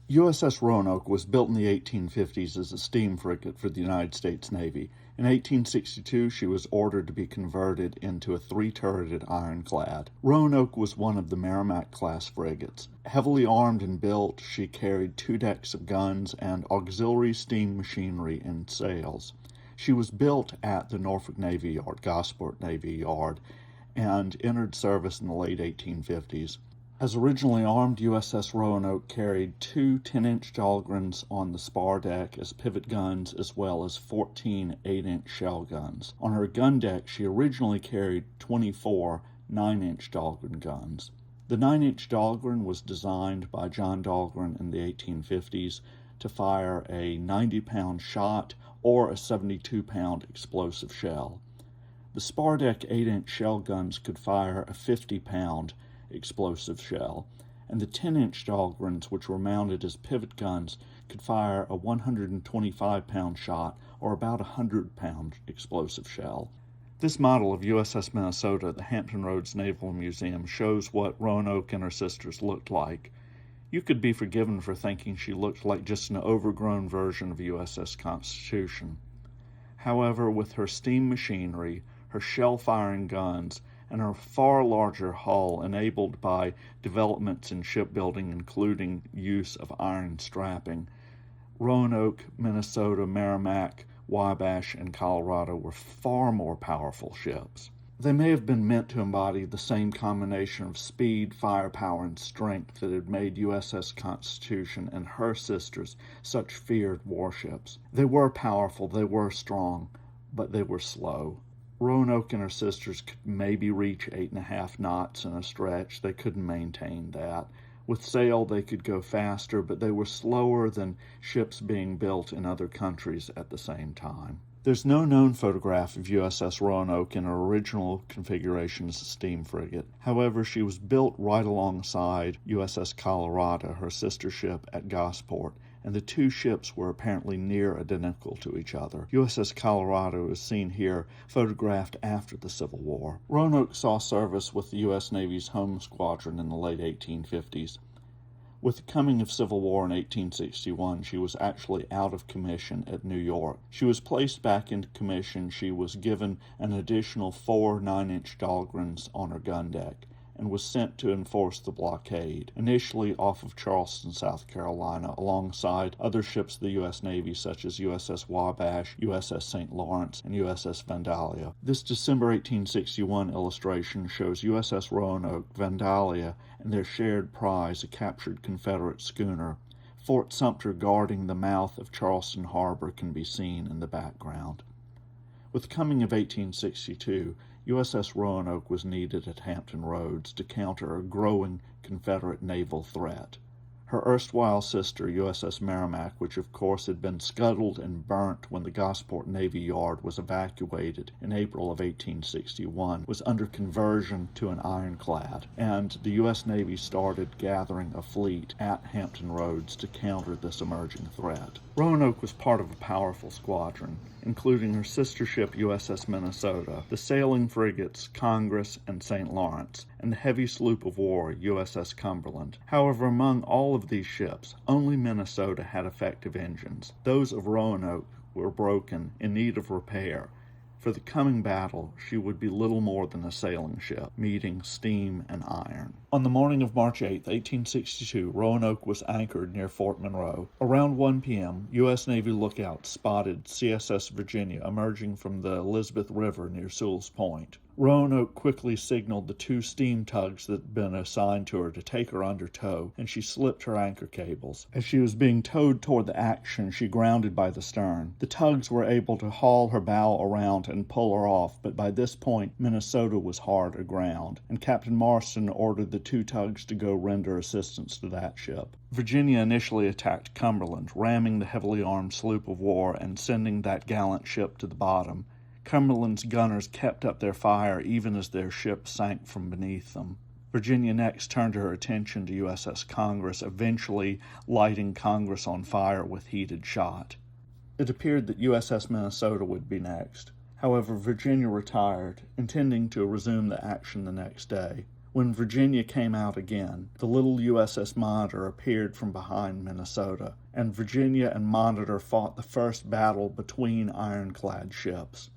USS Roanoke was built in the 1850s as a steam frigate for the United States Navy. In 1862, she was ordered to be converted into a three-turreted Ironclad. Roanoke was one of the Merrimack-class frigates. Heavily armed and built, she carried 2 decks of guns and auxiliary steam machinery and sails. She was built at the Norfolk Navy Yard, Gosport Navy Yard, and entered service in the late 1850s. As originally armed, USS Roanoke carried 2 10-inch Dahlgrens on the spar deck as pivot guns, as well as 14 8-inch shell guns. On her gun deck, she originally carried 24 9-inch Dahlgren guns. The 9-inch Dahlgren was designed by John Dahlgren in the 1850s to fire a 90-pound shot or a 72-pound explosive shell. The spar deck 8-inch shell guns could fire a 50-pound explosive shell, and the 10-inch Dahlgrens, which were mounted as pivot guns, could fire a 125-pound shot or about a 100-pound explosive shell. This model of USS Minnesota at the Hampton Roads Naval Museum shows what Roanoke and her sisters looked like. You could be forgiven for thinking she looked like just an overgrown version of USS Constitution. However, with her steam machinery, her shell-firing guns, and her far larger hull enabled by developments in shipbuilding, including use of iron strapping, Roanoke, Minnesota, Merrimack, Wabash, and Colorado were far more powerful ships. They may have been meant to embody the same combination of speed, firepower, and strength that had made USS Constitution and her sisters such feared warships. They were powerful, they were strong, but they were slow. Roanoke and her sisters could maybe reach 8.5 knots in a stretch. They couldn't maintain that. With sail, they could go faster, but they were slower than ships being built in other countries at the same time. There's no known photograph of USS Roanoke in her original configuration as a steam frigate. However, she was built right alongside USS Colorado, her sister ship at Gosport, and the 2 ships were apparently near identical to each other. USS Colorado is seen here, photographed after the Civil War. Roanoke saw service with the U.S. Navy's Home Squadron in the late 1850s. With the coming of Civil War in 1861, she was actually out of commission at New York. She was placed back into commission. She was given an additional 4 9-inch Dahlgrens on her gun deck, and was sent to enforce the blockade, initially off of Charleston, South Carolina, alongside other ships of the U.S. Navy such as USS Wabash, USS St. Lawrence, and USS Vandalia. This December 1861 illustration shows USS Roanoke, Vandalia, and their shared prize, a captured Confederate schooner. Fort Sumter guarding the mouth of Charleston Harbor can be seen in the background. With the coming of 1862, USS Roanoke was needed at Hampton Roads to counter a growing Confederate naval threat. Her erstwhile sister, USS Merrimack, which of course had been scuttled and burnt when the Gosport Navy Yard was evacuated in April of 1861, was under conversion to an ironclad, and the U.S. Navy started gathering a fleet at Hampton Roads to counter this emerging threat. Roanoke was part of a powerful squadron, including her sister ship USS Minnesota, the sailing frigates Congress and St. Lawrence, and the heavy sloop of war USS Cumberland. However, among all of these ships, only Minnesota had effective engines. Those of Roanoke were broken, in need of repair. For the coming battle, she would be little more than a sailing ship, meeting steam and iron. On the morning of March 8, 1862, Roanoke was anchored near Fort Monroe. Around 1 p.m., U.S. Navy lookouts spotted CSS Virginia emerging from the Elizabeth River near Sewell's Point. Roanoke quickly signaled the 2 steam tugs that had been assigned to her to take her under tow, and she slipped her anchor cables. As she was being towed toward the action, she grounded by the stern. The tugs were able to haul her bow around and pull her off, but by this point, Minnesota was hard aground, and Captain Marston ordered the 2 tugs to go render assistance to that ship. Virginia initially attacked Cumberland, ramming the heavily armed sloop of war and sending that gallant ship to the bottom. Cumberland's gunners kept up their fire even as their ship sank from beneath them. Virginia next turned her attention to USS Congress, eventually lighting Congress on fire with heated shot. It appeared that USS Minnesota would be next. However, Virginia retired, intending to resume the action the next day. When Virginia came out again, the little USS Monitor appeared from behind Minnesota, and Virginia and Monitor fought the first battle between ironclad ships.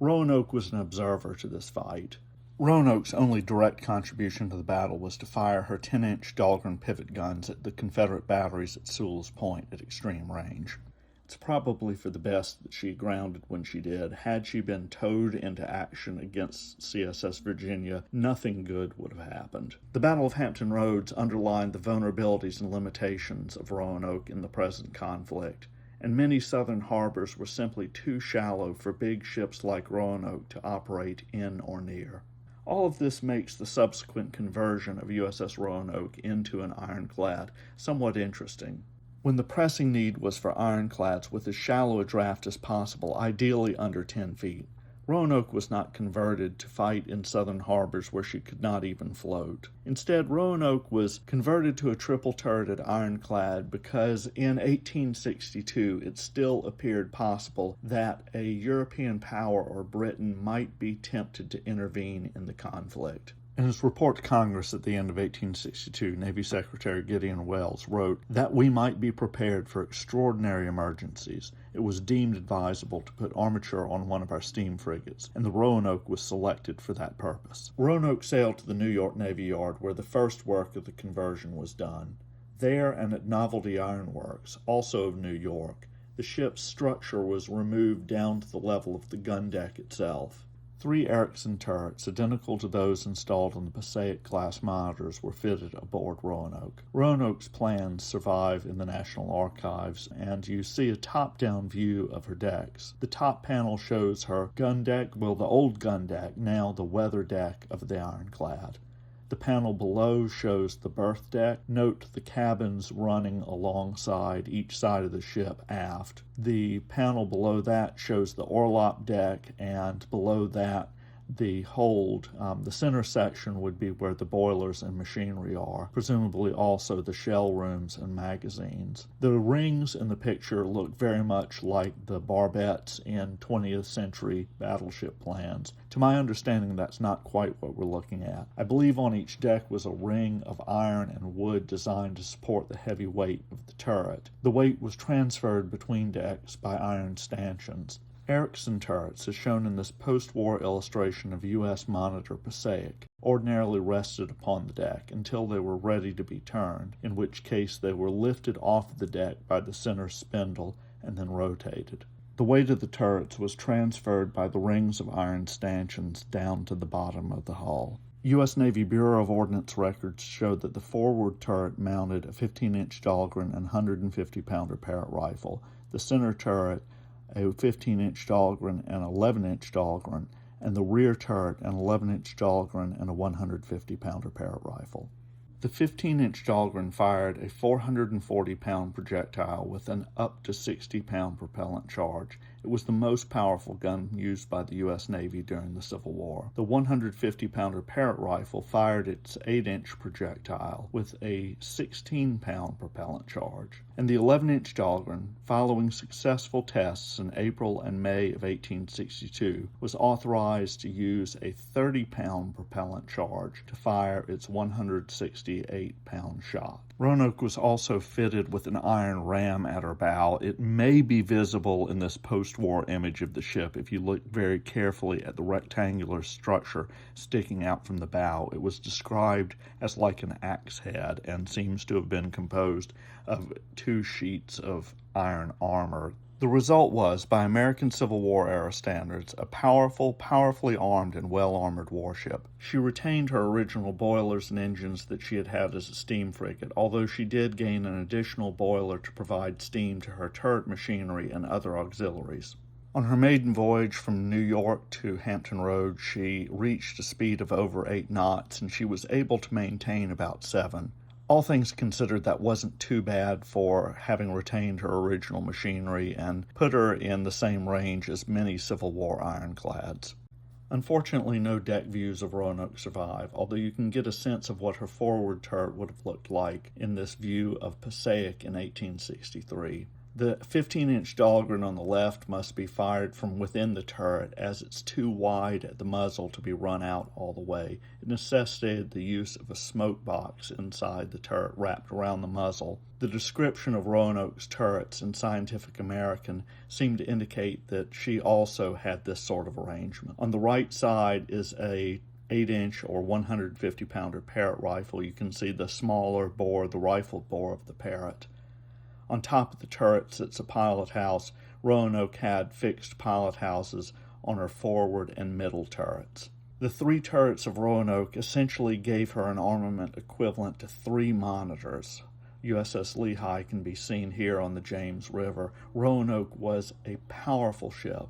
Roanoke was an observer to this fight. Roanoke's only direct contribution to the battle was to fire her 10-inch Dahlgren pivot guns at the Confederate batteries at Sewell's Point at extreme range. It's probably for the best that she grounded when she did. Had she been towed into action against CSS Virginia, nothing good would have happened. The Battle of Hampton Roads underlined the vulnerabilities and limitations of Roanoke in the present conflict, and many southern harbors were simply too shallow for big ships like Roanoke to operate in or near. All of this makes the subsequent conversion of USS Roanoke into an ironclad somewhat interesting. When the pressing need was for ironclads with as shallow a draft as possible, ideally under 10 feet, Roanoke was not converted to fight in southern harbors where she could not even float. Instead, Roanoke was converted to a triple-turreted ironclad because in 1862 it still appeared possible that a European power or Britain might be tempted to intervene in the conflict. In his report to Congress at the end of 1862, Navy Secretary Gideon Welles wrote that we might be prepared for extraordinary emergencies. It was deemed advisable to put armature on one of our steam frigates, and the Roanoke was selected for that purpose. Roanoke sailed to the New York Navy Yard where the first work of the conversion was done. There and at Novelty Iron Works, also of New York, the ship's structure was removed down to the level of the gun deck itself. 3 Erickson turrets, identical to those installed on the Passaic-class monitors, were fitted aboard Roanoke. Roanoke's plans survive in the National Archives, and you see a top-down view of her decks. The top panel shows her gun deck, the old gun deck, now the weather deck of the ironclad. The panel below shows the berth deck. Note the cabins running alongside each side of the ship aft. The panel below that shows the orlop deck, and below that the hold. The center section would be where the boilers and machinery are, presumably also the shell rooms and magazines. The rings in the picture look very much like the barbettes in 20th century battleship plans. To my understanding, that's not quite what we're looking at. I believe on each deck was a ring of iron and wood designed to support the heavy weight of the turret. The weight was transferred between decks by iron stanchions. Erickson turrets, as shown in this post-war illustration of U.S. Monitor Passaic, ordinarily rested upon the deck until they were ready to be turned, in which case they were lifted off the deck by the center spindle and then rotated. The weight of the turrets was transferred by the rings of iron stanchions down to the bottom of the hull. U.S. Navy Bureau of Ordnance records showed that the forward turret mounted a 15-inch Dahlgren and 150-pounder Parrott rifle, the center turret a 15-inch Dahlgren and 11-inch Dahlgren, and the rear turret an 11-inch Dahlgren and a 150-pounder Parrott rifle. The 15-inch Dahlgren fired a 440-pound projectile with an up to 60-pound propellant charge. It was the most powerful gun used by the U.S. Navy during the Civil War. The 150-pounder Parrott rifle fired its 8-inch projectile with a 16-pound propellant charge. And the 11-inch Dahlgren, following successful tests in April and May of 1862, was authorized to use a 30-pound propellant charge to fire its 168-pound shot. Roanoke was also fitted with an iron ram at her bow. It may be visible in this post-war image of the ship if you look very carefully at the rectangular structure sticking out from the bow. It was described as like an axe head and seems to have been composed of 2 sheets of iron armor. The result was, by American Civil War-era standards, a powerfully armed and well-armored warship. She retained her original boilers and engines that she had had as a steam frigate, although she did gain an additional boiler to provide steam to her turret machinery and other auxiliaries. On her maiden voyage from New York to Hampton Roads, she reached a speed of over 8 knots, and she was able to maintain about 7. All things considered, that wasn't too bad for having retained her original machinery and put her in the same range as many Civil War ironclads. Unfortunately, no deck views of Roanoke survive, although you can get a sense of what her forward turret would have looked like in this view of Passaic in 1863. The 15-inch Dahlgren on the left must be fired from within the turret, as it's too wide at the muzzle to be run out all the way. It necessitated the use of a smoke box inside the turret wrapped around the muzzle. The description of Roanoke's turrets in Scientific American seemed to indicate that she also had this sort of arrangement. On the right side is a 8-inch or 150-pounder Parrott rifle. You can see the smaller bore, the rifled bore of the Parrott. On top of the turret sits a pilot house. Roanoke had fixed pilot houses on her forward and middle turrets. The three turrets of Roanoke essentially gave her an armament equivalent to 3 monitors. USS Lehigh can be seen here on the James River. Roanoke was a powerful ship.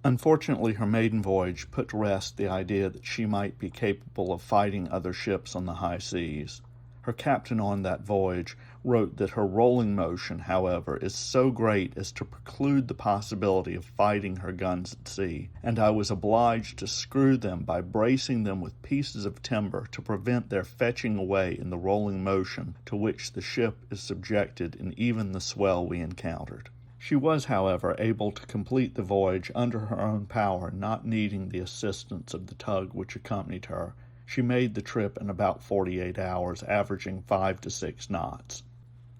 Unfortunately, her maiden voyage put to rest the idea that she might be capable of fighting other ships on the high seas. Her captain on that voyage wrote that her rolling motion, however, is so great as to preclude the possibility of fighting her guns at sea, and I was obliged to screw them by bracing them with pieces of timber to prevent their fetching away in the rolling motion to which the ship is subjected in even the swell we encountered. She was, however, able to complete the voyage under her own power, not needing the assistance of the tug which accompanied her. She made the trip in about 48 hours, averaging 5 to 6 knots.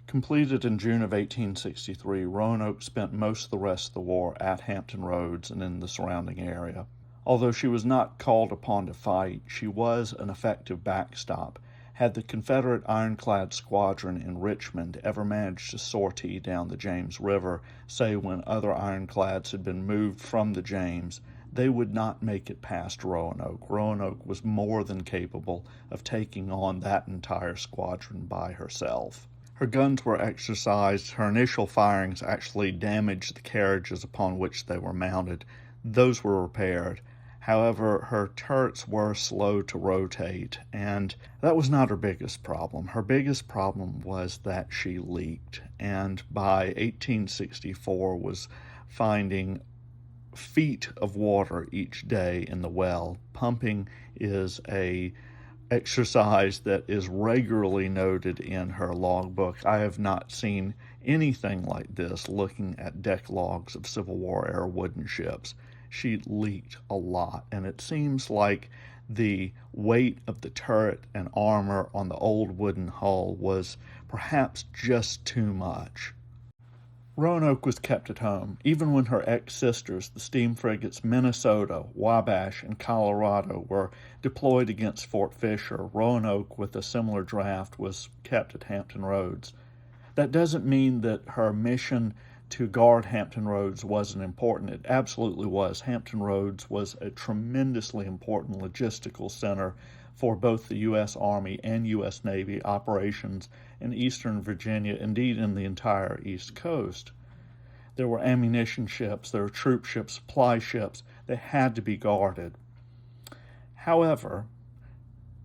Completed in June of 1863, Roanoke spent most of the rest of the war at Hampton Roads and in the surrounding area. Although she was not called upon to fight, she was an effective backstop. Had the Confederate Ironclad squadron in Richmond ever managed to sortie down the James River, say when other ironclads had been moved from the James, they would not make it past Roanoke. Roanoke was more than capable of taking on that entire squadron by herself. Her guns were exercised. Her initial firings actually damaged the carriages upon which they were mounted. Those were repaired. However, her turrets were slow to rotate, and that was not her biggest problem. Her biggest problem was that she leaked, and by 1864 was finding feet of water each day in the well. Pumping is a exercise that is regularly noted in her logbook. I have not seen anything like this looking at deck logs of Civil War era wooden ships. She leaked a lot, and it seems like the weight of the turret and armor on the old wooden hull was perhaps just too much. Roanoke was kept at home, even when her ex-sisters, the steam frigates Minnesota, Wabash, and Colorado, were deployed against Fort Fisher. Roanoke, with a similar draft, was kept at Hampton Roads. That doesn't mean that her mission to guard Hampton Roads wasn't important. It absolutely was. Hampton Roads was a tremendously important logistical center for both the U.S. Army and U.S. Navy operations in eastern Virginia, indeed in the entire East Coast. There were ammunition ships, there were troop ships, supply ships. They had to be guarded. However,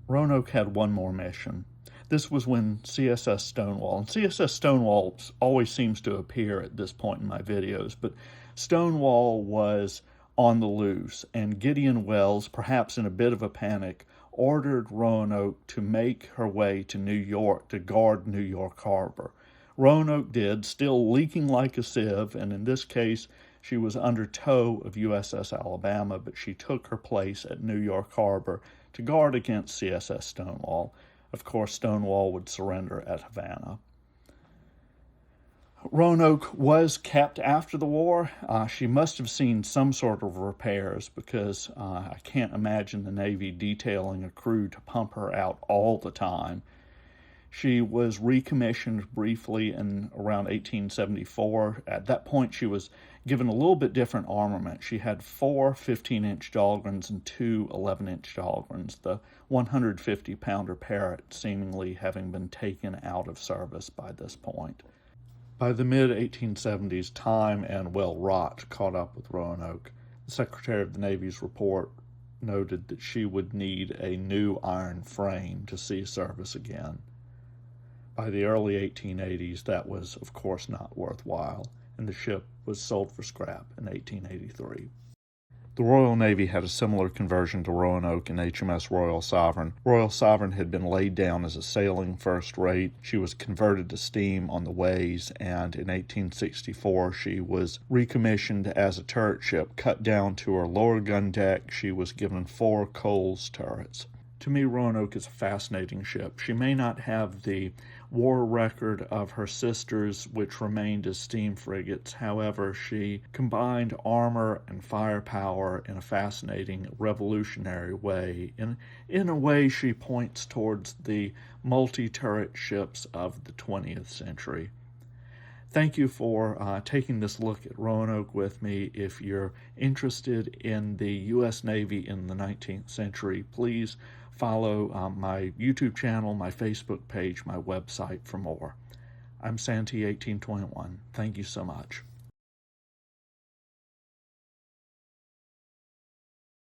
Roanoke had one more mission. This was when CSS Stonewall, and CSS Stonewall always seems to appear at this point in my videos, but Stonewall was on the loose, and Gideon Welles, perhaps in a bit of a panic, ordered Roanoke to make her way to New York to guard New York Harbor. Roanoke did, still leaking like a sieve, and in this case, she was under tow of USS Alabama, but she took her place at New York Harbor to guard against CSS Stonewall. Of course, Stonewall would surrender at Havana. Roanoke was kept after the war. She must have seen some sort of repairs because I can't imagine the Navy detailing a crew to pump her out all the time. She was recommissioned briefly in around 1874. At that point, she was given a little bit different armament. She had 4 15-inch Dahlgrens and 2 11-inch Dahlgrens, the 150-pounder Parrott seemingly having been taken out of service by this point. By the mid-1870s, time and, rot caught up with Roanoke. The Secretary of the Navy's report noted that she would need a new iron frame to see service again. By the early 1880s, that was, of course, not worthwhile, and the ship was sold for scrap in 1883. The Royal Navy had a similar conversion to Roanoke and HMS Royal Sovereign. Royal Sovereign had been laid down as a sailing first rate. She was converted to steam on the ways, and in 1864 she was recommissioned as a turret ship, cut down to her lower gun deck. She was given 4 Coles turrets. To me, Roanoke is a fascinating ship. She may not have the war record of her sisters, which remained as steam frigates. However, she combined armor and firepower in a fascinating, revolutionary way. In a way, she points towards the multi-turret ships of the 20th century. Thank you for taking this look at Roanoke with me. If you're interested in the U.S. Navy in the 19th century, please follow my YouTube channel, my Facebook page, my website for more. I'm Santee 1821. Thank you so much.